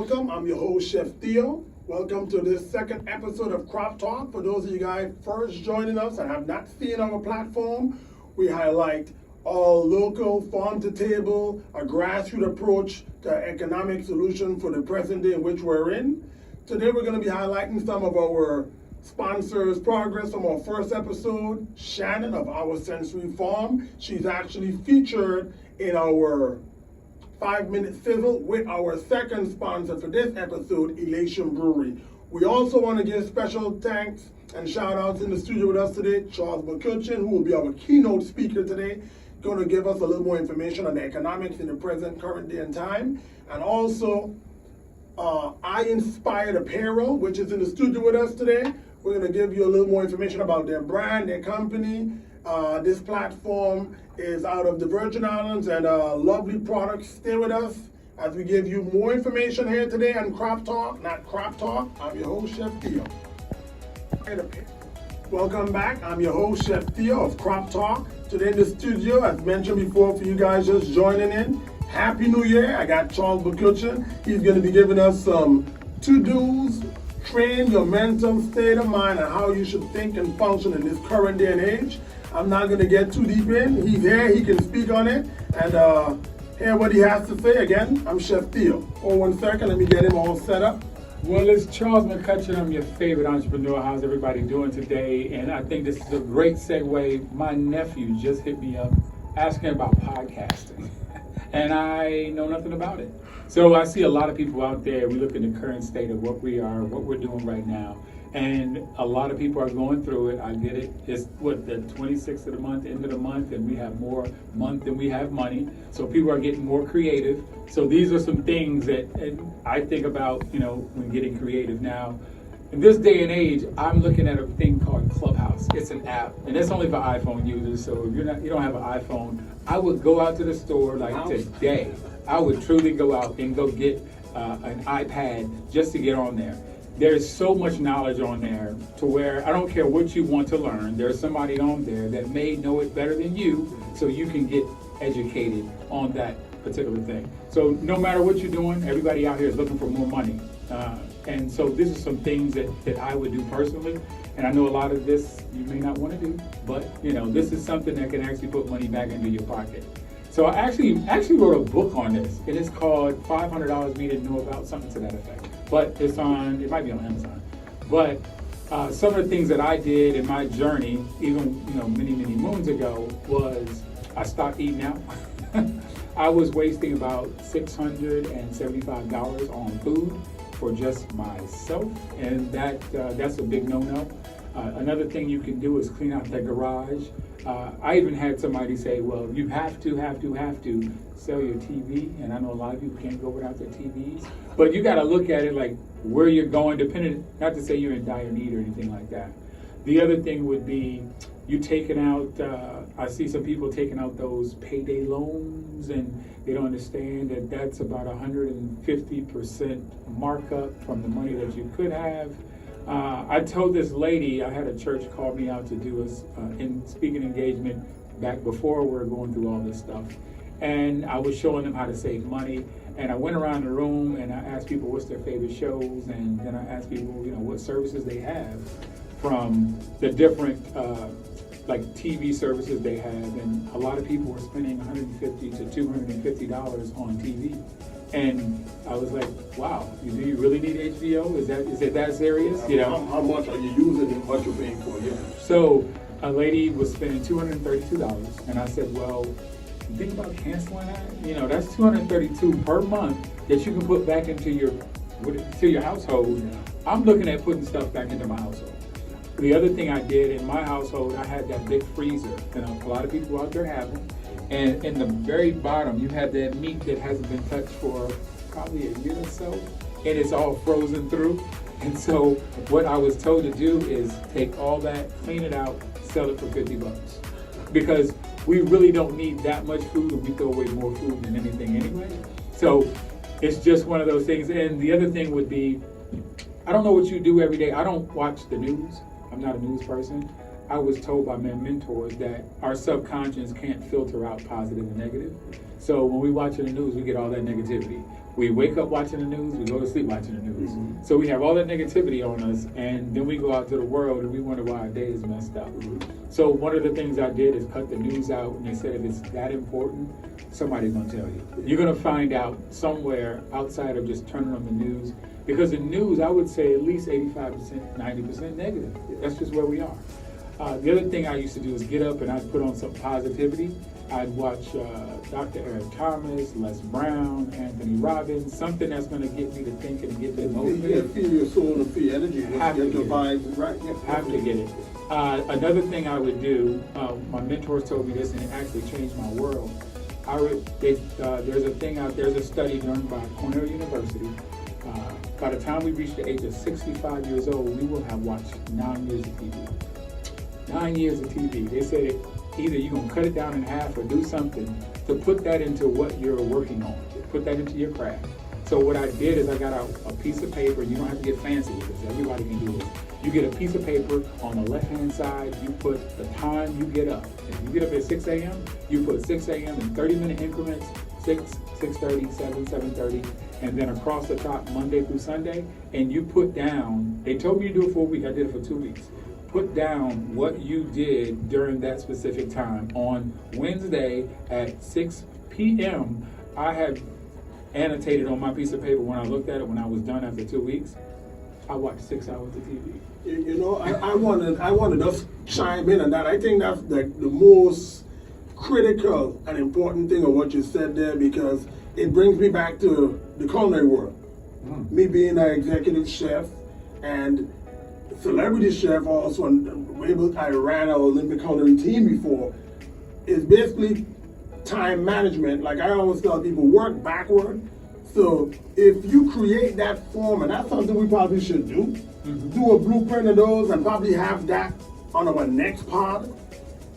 welcome. I'm your host, Chef Theo. Welcome to this second episode of Crop Talk. For those of you guys first joining us and have not seen our platform, we highlight all local, farm to table, a grassroots approach to economic solution for the present day in which we're in. Today we're going to be highlighting some of our sponsors' progress from our first episode. Shannon of Our Sensory Farm. She's actually featured in our 5 Minute Sizzle with our second sponsor for this episode, Elation Brewery. We also want to give special thanks and shout outs in the studio with us today, Charles McCutchen, who will be our keynote speaker today, going to give us a little more information on the economics in the present, current day and time. And also, I Inspired Apparel, which is in the studio with us today. We're going to give you a little more information about their brand, their company. This platform is out of the Virgin Islands and lovely products. Stay with us as we give you more information here today on Crop Talk, not Crop Talk. I'm your host, Chef Theo. Welcome back. I'm your host, Chef Theo of Crop Talk. Today in the studio, as mentioned before, for you guys just joining in, Happy New Year. I got Charles McCutchen. He's going to be giving us some to-dos, train your mental state of mind, and how you should think and function in this current day and age. I'm not going to get too deep in. He's here. He can speak on it and hear what he has to say. Again, I'm Chef Theo. Hold 1 second. Let me get him all set up. Well, it's Charles McCutchen. I'm your favorite entrepreneur. How's everybody doing today? And I think this is a great segue. My nephew just hit me up asking about podcasting. And I know nothing about it. So I see a lot of people out there. We look at the current state of what we are, what we're doing right now. And a lot of people are going through it. I get it. It's the 26th of the month, end of the month, and we have more month than we have money. So people are getting more creative. So these are some things that I think about, when getting creative. Now, in this day and age, I'm looking at a thing called Clubhouse. It's an app, and it's only for iPhone users. So if you don't have an iPhone, I would go out to the store like today. I would truly go out and go get an iPad just to get on there. There's so much knowledge on there to where I don't care what you want to learn. There's somebody on there that may know it better than you, so you can get educated on that particular thing. So no matter what you're doing, everybody out here is looking for more money. And so this is some things that I would do personally. And I know a lot of this you may not want to do, but this is something that can actually put money back into your pocket. So I actually wrote a book on this. It is called $500 We Didn't Know About, something to that effect. But it might be on Amazon. But some of the things that I did in my journey, even many moons ago, was I stopped eating out. I was wasting about $675 on food for just myself, and that's a big no-no. Another thing you can do is clean out the garage. I even had somebody say, well, you have to sell your TV, and I know a lot of people can't go without their TVs, but you got to look at it like where you're going, depending, not to say you're in dire need or anything like that. The other thing would be you taking out, I see some people taking out those payday loans, and they don't understand that that's about 150% markup from the money that you could have. I told this lady, I had a church call me out to do a speaking engagement back before we were going through all this stuff. And I was showing them how to save money. And I went around the room and I asked people what's their favorite shows. And then I asked people, what services they have from the different like TV services they have. And a lot of people were spending $150 to $250 on TV. And I was like, wow, do you really need HBO? Is it that serious? How much are you using and what you're paying for? Yeah. So a lady was spending $232, and I said, well, you think about canceling that? That's $232 per month that you can put back into your household. I'm looking at putting stuff back into my household. The other thing I did in my household, I had that big freezer. A lot of people out there have them. And in the very bottom, you have that meat that hasn't been touched for probably a year or so, and it's all frozen through. And so what I was told to do is take all that, clean it out, sell it for $50. Because we really don't need that much food, and we throw away more food than anything anyway. So it's just one of those things. And the other thing would be, I don't know what you do every day. I don't watch the news. I'm not a news person. I was told by my mentors that our subconscious can't filter out positive and negative. So when we watching the news, we get all that negativity. We wake up watching the news, we go to sleep watching the news. Mm-hmm. So we have all that negativity on us, and then we go out to the world and we wonder why our day is messed up. Mm-hmm. So one of the things I did is cut the news out, and they said if it's that important, somebody's gonna tell you. You're gonna find out somewhere outside of just turning on the news, because the news, I would say at least 85%, 90% negative. That's just where we are. The other thing I used to do is get up and I'd put on some positivity. I'd watch Dr. Eric Thomas, Les Brown, Anthony Robbins, something that's going to get me to thinking and get me motivated. Feel your soul and feel energy. Have Get to your get vibes right. Yeah. Have to get it. Another thing I would do, my mentors told me this, and it actually changed my world. There's a thing out there, there's a study done by Cornell University. By the time we reach the age of 65 years old, we will have watched 9 years of TV. 9 years of TV. They said either you're going to cut it down in half or do something to put that into what you're working on. Put that into your craft. So what I did is I got out a piece of paper. You don't have to get fancy with this. Everybody can do this. You get a piece of paper. On the left-hand side, you put the time you get up. If you get up at 6 a.m., you put 6 a.m. in 30-minute increments, 6, 6:30, 7, 7:30, and then across the top, Monday through Sunday, and you put down, they told me to do it for a week. I did it for 2 weeks. Put down what you did during that specific time. On Wednesday at 6 p.m., I had annotated on my piece of paper when I looked at it when I was done after 2 weeks, I watched 6 hours of TV. You know, I wanted to chime in on that. I think that's the most critical and important thing of what you said there, because it brings me back to the culinary world. Me being an executive chef and celebrity chef also, and I ran an Olympic culinary team before, is basically time management. Like I always tell people, work backward. So if you create that form, and that's something we probably should do, do a blueprint of those and probably have that on our next pod.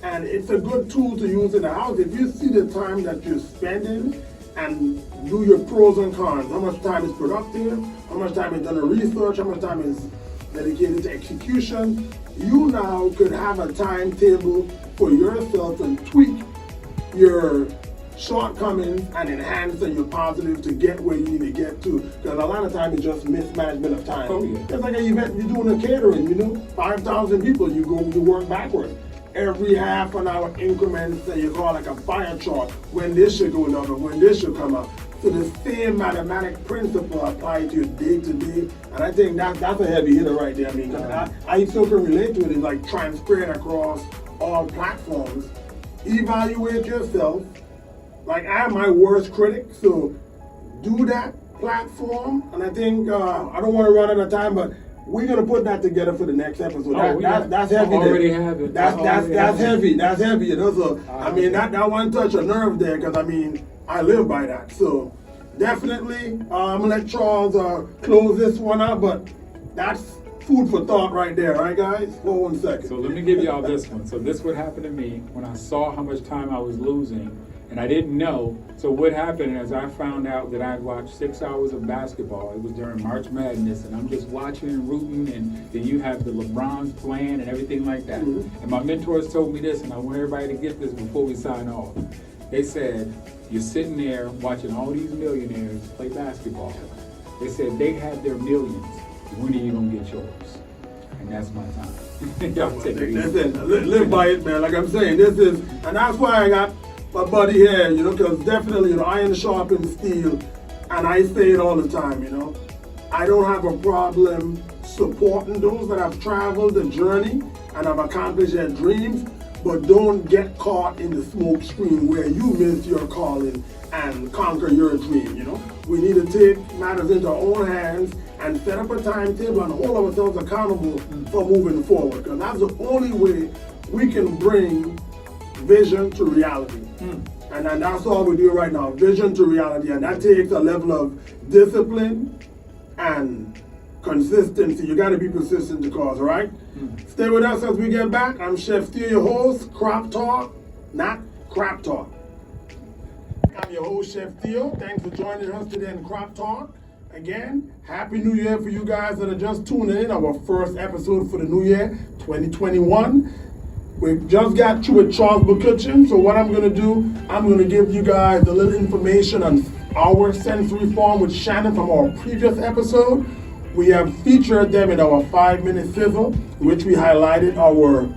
And it's a good tool to use in the house. If you see the time that you're spending and do your pros and cons, how much time is productive, how much time is done on research, how much time is dedicated to execution, you now could have a timetable for yourself and tweak your shortcomings and enhance your positive to get where you need to get to. Because a lot of times it's just mismanagement of time. Oh, yeah. It's like an event, you're doing a catering, 5,000 people, you work backward. Every half an hour increments that you call like a fire chart, when this should go down or when this should come up. So the same mathematic principle applies to your day to day, and I think that's a heavy hitter right there. I mean, I still can relate to it. It's like transparent across all platforms. Evaluate yourself. Like I'm my worst critic, so do that platform. And I think I don't want to run out of time, but we're gonna put that together for the next episode. That's heavy. I already have it. That's heavy. That's heavy. So I mean that one touch a nerve there, because I mean I live by that. So definitely, I'm gonna let Charles close this one out. But that's food for thought right there, right, guys? Hold 1 second. So let me give y'all this one. So this would happen to me when I saw how much time I was losing, and I didn't know. So what happened is I found out that I'd watched 6 hours of basketball. It was during March Madness, and I'm just watching and rooting, and then you have the LeBrons playing and everything like that. And my mentors told me this, and I want everybody to get this before we sign off. They said, you're sitting there watching all these millionaires play basketball. They said they had their millions. When are you gonna get yours? And that's my time. Y'all take it easy. Listen, live by it, man. Like I'm saying, and that's why I got my buddy here, because definitely, iron sharpens steel, and I say it all the time, I don't have a problem supporting those that have traveled the journey and have accomplished their dreams, but don't get caught in the smoke screen where you miss your calling and conquer your dream, We need to take matters into our own hands and set up a timetable and hold ourselves accountable for moving forward, because that's the only way we can bring vision to reality. And that's all we do right now, vision to reality. And that takes a level of discipline and consistency. You got to be persistent to cause, all right? Stay with us as we get back. I'm Chef Theo, your host, Crop Talk, not Crap Talk. I'm your host, Chef Theo. Thanks for joining us today in Crop Talk. Again, Happy New Year for you guys that are just tuning in. Our first episode for the new year, 2021. We just got through with Charles McCutchen, so what I'm gonna do, I'm gonna give you guys a little information on our sensory form with Shannon from our previous episode. We have featured them in our 5-minute sizzle, in which we highlighted our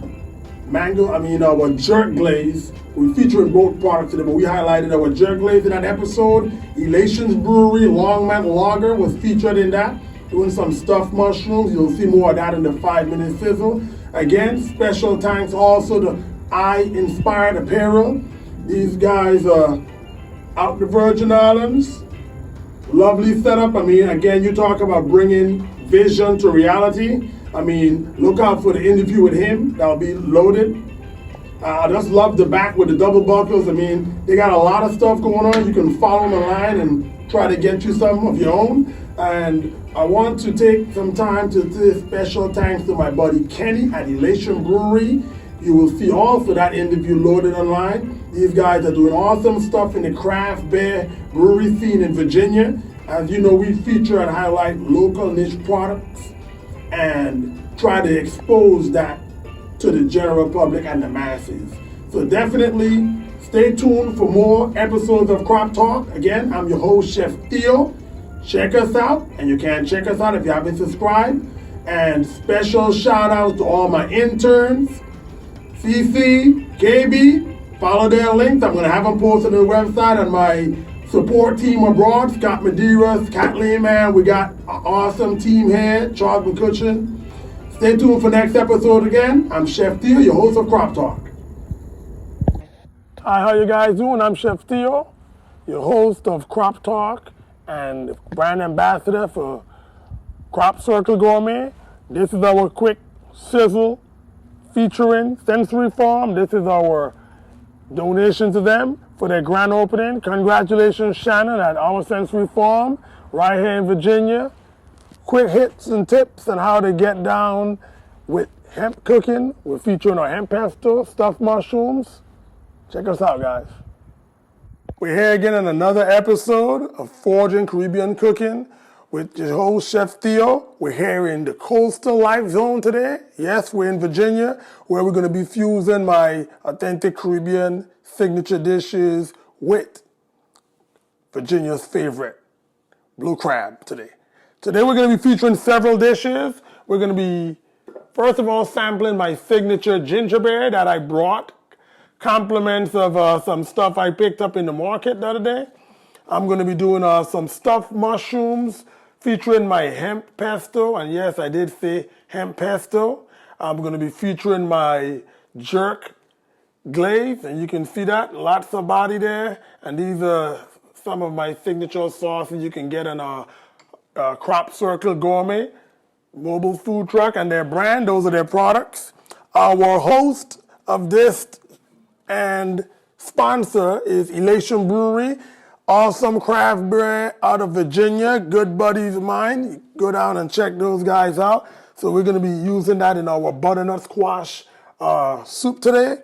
our jerk glaze. We featured both products today, but we highlighted our jerk glaze in that episode. Elations Brewery Longmont Lager was featured in that, doing some stuffed mushrooms. You'll see more of that in the 5-minute sizzle. Again, special thanks also to I Inspired Apparel. These guys are out the Virgin Islands. Lovely setup. Again, you talk about bringing vision to reality. Look out for the interview with him. That'll be loaded. I just love the back with the double buckles. They got a lot of stuff going on. You can follow them online and try to get you some of your own. And I want to take some time to say special thanks to my buddy Kenny at Elation Brewery. You will see also that interview loaded online. These guys are doing awesome stuff in the craft beer brewery scene in Virginia. As you know, we feature and highlight local niche products and try to expose that to the general public and the masses. So definitely stay tuned for more episodes of Crop Talk. Again, I'm your host, Chef Theo. Check us out, and you can check us out if you haven't subscribed. And special shout out to all my interns, CC, KB. Follow their links. I'm going to have them posted on the website, and my support team abroad, Scott Medeiros, Kathleen, man. We got an awesome team here, Charles McCutchen. Stay tuned for next episode again. I'm Chef Theo, your host of Crop Talk. Hi, how you guys doing? I'm Chef Theo, your host of Crop Talk and brand ambassador for Crop Circle Gourmet. This is our quick sizzle featuring Sensory Farm. This is our donation to them for their grand opening. Congratulations, Shannon, at our Sensory Farm right here in Virginia. Quick hits and tips on how to get down with hemp cooking. We're featuring our hemp pesto, stuffed mushrooms. Check us out, guys. We're here again in another episode of Forging Caribbean Cooking with your host, Chef Theo. We're here in the coastal life zone today. Yes, we're in Virginia, where we're going to be fusing my authentic Caribbean signature dishes with Virginia's favorite, blue crab today. Today we're going to be featuring several dishes. We're going to be, first of all, sampling my signature gingerbread that I brought. Compliments of some stuff I picked up in the market the other day. I'm going to be doing some stuffed mushrooms featuring my hemp pesto. And yes, I did say hemp pesto. I'm going to be featuring my jerk glaze. And you can see that, lots of body there. And these are some of my signature sauces you can get in a Crop Circle Gourmet mobile food truck and their brand. Those are their products. Our host of this and sponsor is Elation Brewery, awesome craft beer out of Virginia, good buddies of mine. Go down and check those guys out. So we're going to be using that in our butternut squash soup today.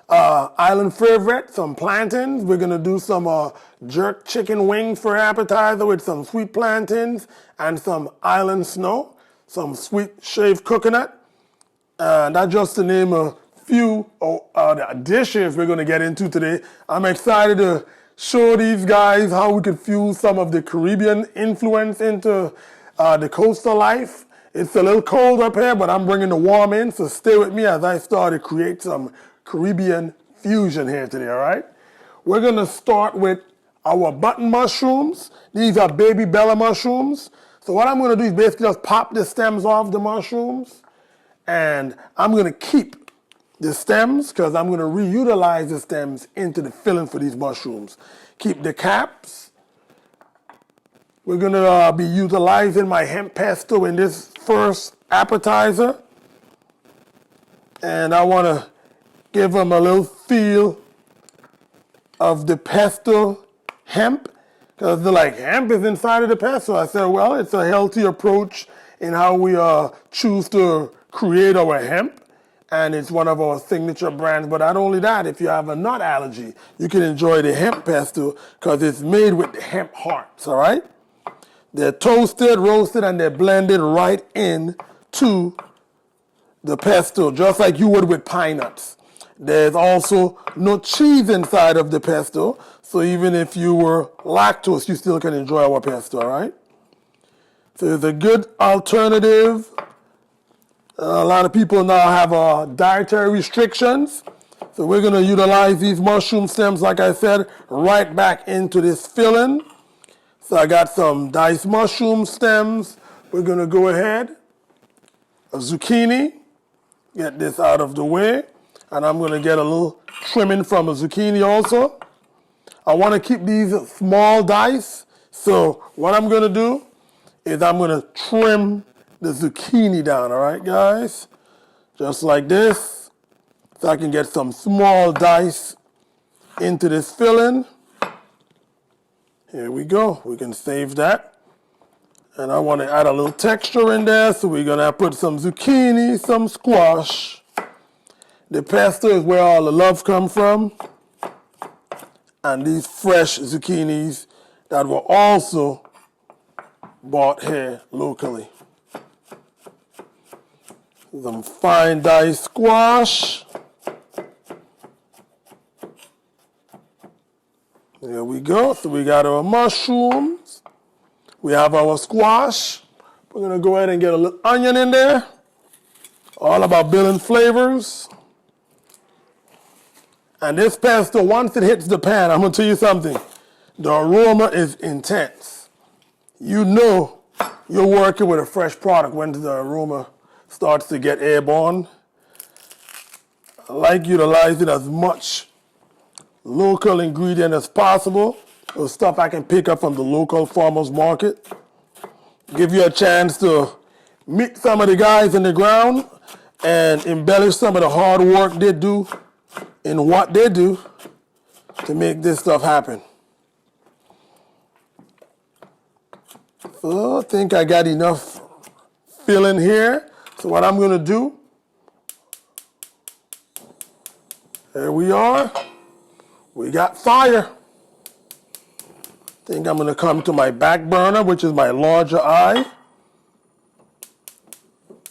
Island favorite, some plantains. We're going to do some jerk chicken wings for appetizer with some sweet plantains and some island snow, some sweet shaved coconut. That's just to name a few the dishes we're going to get into today. I'm excited to show these guys how we could fuse some of the Caribbean influence into the coastal life. It's a little cold up here, but I'm bringing the warm in, so stay with me as I start to create some Caribbean fusion here today, all right? We're going to start with our button mushrooms. These are baby bella mushrooms. So what I'm going to do is basically just pop the stems off the mushrooms, and I'm going to keep the stems because I'm going to reutilize the stems into the filling for these mushrooms. Keep the caps. We're going to be utilizing my hemp pesto in this first appetizer. And I want to give them a little feel of the pesto hemp. Because they're like, hemp is inside of the pesto. I said, well, it's a healthy approach in how we choose to create our hemp. And it's one of our signature brands. But not only that, if you have a nut allergy, you can enjoy the hemp pesto because it's made with the hemp hearts, all right? They're toasted, roasted, and they're blended right into the pesto, just like you would with pine nuts. There's also no cheese inside of the pesto, so even if you were lactose, you still can enjoy our pesto, all right? So it's a good alternative. A lot of people now have dietary restrictions, so we're going to utilize these mushroom stems, like I said, right back into this filling. So I got some diced mushroom stems. We're going to go ahead, a zucchini, get this out of the way. And I'm going to get a little trimming from a zucchini also. I want to keep these small dice. So what I'm going to do is I'm going to trim the zucchini down, all right, guys? Just like this. So I can get some small dice into this filling. Here we go. We can save that. And I want to add a little texture in there. So we're going to put some zucchini, some squash. The pesto is where all the love comes from. And these fresh zucchinis that were also bought here locally. Some fine diced squash. There we go. So we got our mushrooms. We have our squash. We're going to go ahead and get a little onion in there. All about building flavors. And this pesto, once it hits the pan, I'm going to tell you something. The aroma is intense. You know you're working with a fresh product when the aroma starts to get airborne. I like utilizing as much local ingredient as possible. Or stuff I can pick up from the local farmers market. Give you a chance to meet some of the guys in the ground and embellish some of the hard work they do in what they do to make this stuff happen. So I think I got enough filling here. So what I'm going to do, there we are. We got fire. I think I'm going to come to my back burner, which is my larger eye.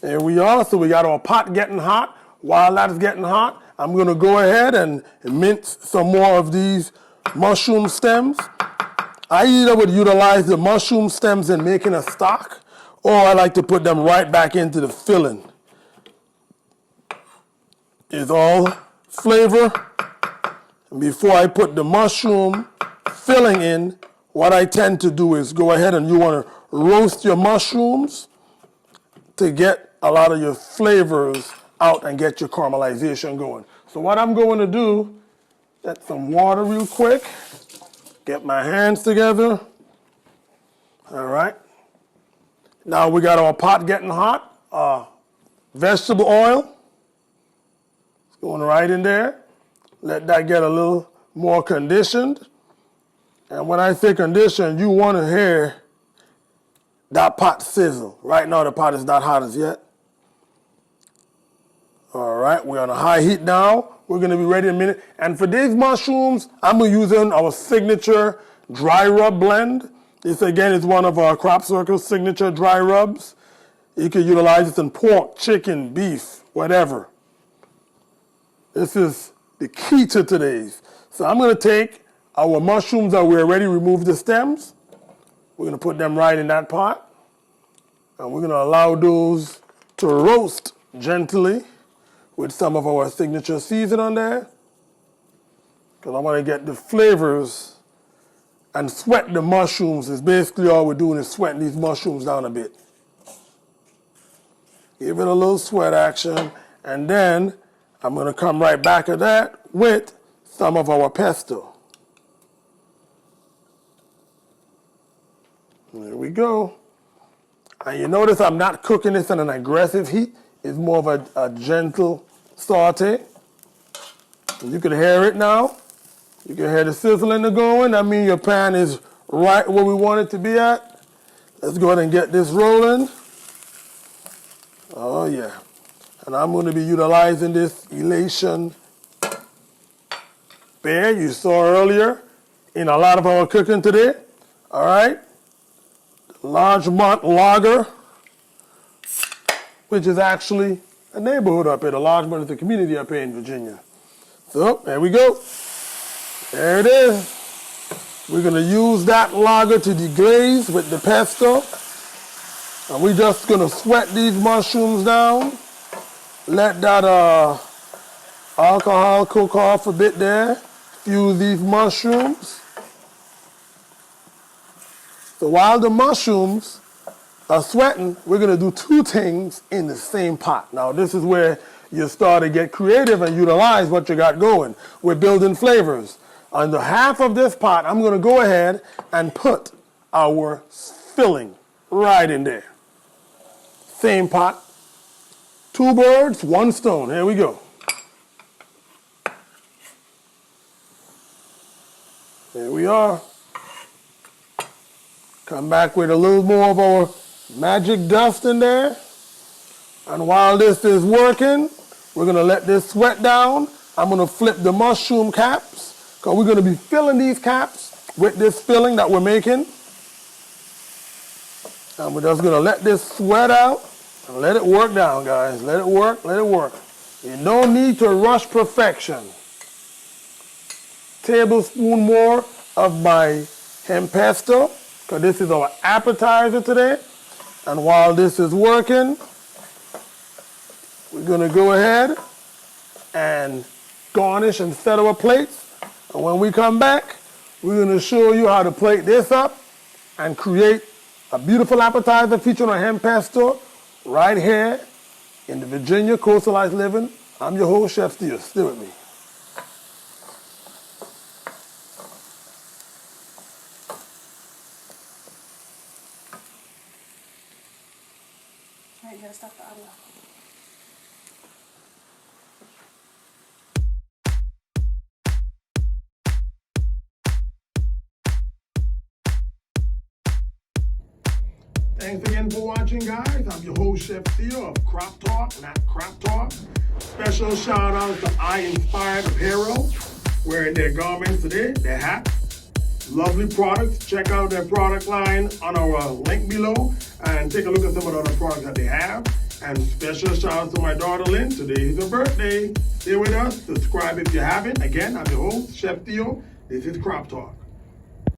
There we are. So we got our pot getting hot. While that's getting hot, I'm going to go ahead and mince some more of these mushroom stems. I either would utilize the mushroom stems in making a stock, or I like to put them right back into the filling. It's all flavor. And before I put the mushroom filling in, what I tend to do is go ahead and you want to roast your mushrooms to get a lot of your flavors out and get your caramelization going. So what I'm going to do, get some water real quick, get my hands together. All right. Now we got our pot getting hot. Vegetable oil. It's going right in there. Let that get a little more conditioned. And when I say conditioned, you want to hear that pot sizzle. Right now the pot is not hot as yet. All right, we're on a high heat now. We're going to be ready in a minute. And for these mushrooms, I'm using our signature dry rub blend. This, again, is one of our Crop Circle's signature dry rubs. You can utilize this in pork, chicken, beef, whatever. This is the key to today's. So I'm going to take our mushrooms that we already removed the stems. We're going to put them right in that pot. And we're going to allow those to roast gently with some of our signature season on there. Because I want to get the flavors and sweat the mushrooms. Is basically all we're doing is sweating these mushrooms down a bit. Give it a little sweat action. And then I'm going to come right back at that with some of our pesto. There we go. And you notice I'm not cooking this on an aggressive heat. It's more of a gentle saute. You can hear it now. You can hear the sizzling going. That means your pan is right where we want it to be at. Let's go ahead and get this rolling. Oh yeah. And I'm going to be utilizing this Elation bear you saw earlier in a lot of our cooking today. All right. Largemont Lager, which is actually a neighborhood up here. The Largemont is a community up here in Virginia. So, there we go. There it is. We're gonna use that lager to deglaze with the pesto. And we're just gonna sweat these mushrooms down. Let that alcohol cook off a bit there. Fuse these mushrooms. So while the mushrooms are sweating, we're gonna do two things in the same pot. Now this is where you start to get creative and utilize what you got going. We're building flavors. On the half of this pot, I'm gonna go ahead and put our filling right in there. Same pot. Two birds, one stone. Here we go. There we are. Come back with a little more of our magic dust in there. And while this is working, we're gonna let this sweat down. I'm gonna flip the mushroom caps, because we're gonna be filling these caps with this filling that we're making. And we're just gonna let this sweat out and let it work down, guys. Let it work, let it work. You don't need to rush perfection. Tablespoon more of my hemp pesto, because this is our appetizer today. And while this is working, we're gonna go ahead and garnish and set our plates. And when we come back, we're gonna show you how to plate this up and create a beautiful appetizer featuring our hemp pesto right here in the Virginia Coastalized Living. I'm your host, Chef Theo. Stay with me. All right, you gotta stop the audio. Thanks again for watching, guys. I'm your host, Chef Theo of Crop Talk, not Crop Talk. Special shout out to I Inspired Apparel, wearing their garments today, their hats. Lovely products. Check out their product line on our link below and take a look at some of the other products that they have. And special shout out to my daughter Lynn. Today is her birthday. Stay with us. Subscribe if you haven't. Again, I'm your host, Chef Theo. This is Crop Talk.